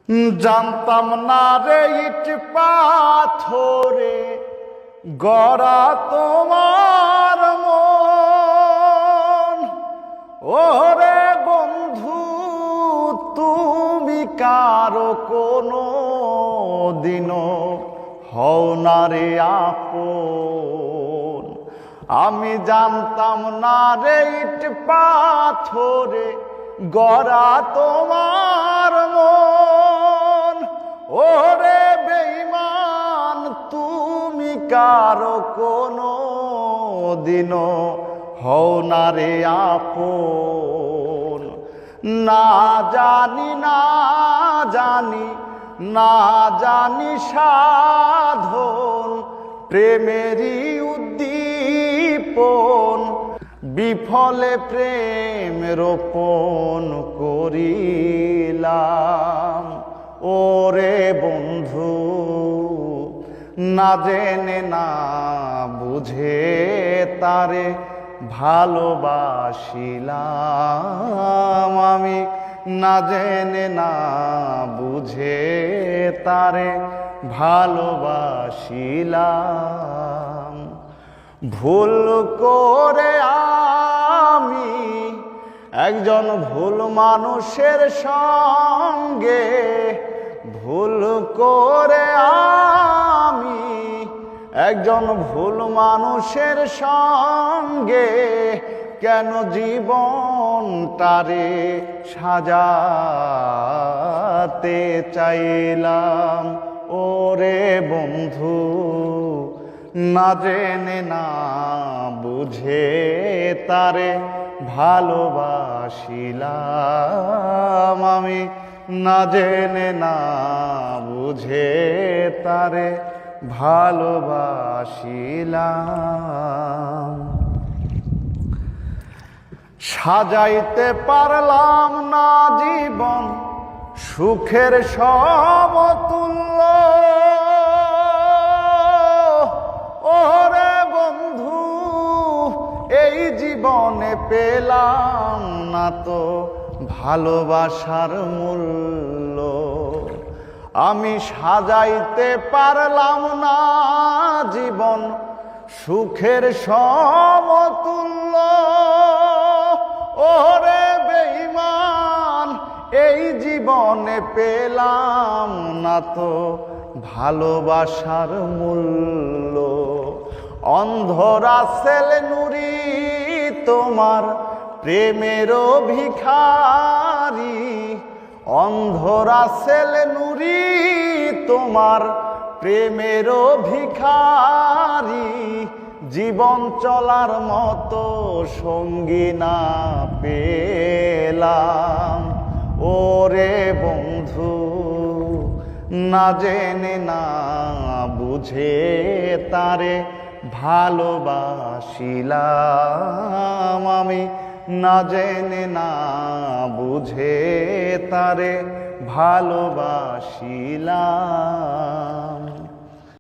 জানতাম না রে ইট পাথরে গড়া তোমার মন। ওরে বন্ধু, তুমি কারো কোনো দিনও হও না রে আপন। আমি জানতাম না রে ইট পাথরে গড়া তোমার মন। ওরে বেঈমান, তুমি কারো কোনো দিনও হও না রে আপন। না জানি না জানি না জানি সাধন প্রেমেরই উদ্দীপন, বিফলে প্রেম রোপণ করিলাম। ওরে বন্ধু, না জেনে না বুঝে তারে ভালোবাসিলাম। আমি না জেনে না বুঝে তারে ভালোবাসিলাম। ভুল করে আমি একজন ভুল মানুষের সঙ্গে, ভুল করে আমি একজন ভুল মানুষের সঙ্গে কেন জীবনটারে সাজাতে চাইলাম। ওরে বন্ধু, না জেনে না বুঝে তারে ভালোবাসিলাম। আমি না জেনে না বুঝে তারে ভালোবাসিলাম। সাজাইতে পারলাম না জীবন সুখের সমতুল্য। ওরে বন্ধু, এই জীবনে পেলাম না তো ভালোবাসার মূল্য। আমি সাজাইতে পারলাম না জীবন সুখের সমতুল্য। ওরে বেঈমান, এই জীবনে পেলাম না তো ভালোবাসার মূল্য। অন্ধরা ছেলে নুরি তোমার প্রেমেরও ভিখারি। অন্ধরা ছেলে নুরি তোমার প্রেমেরও ভিখারি। জীবন চলার মতো সঙ্গী না পেলাম। ওরে বন্ধু, না জেনে না বুঝে তারে ভালোবাসিলাম। আমি না জেনে না বুঝে তারে ভালোবাসিলাম।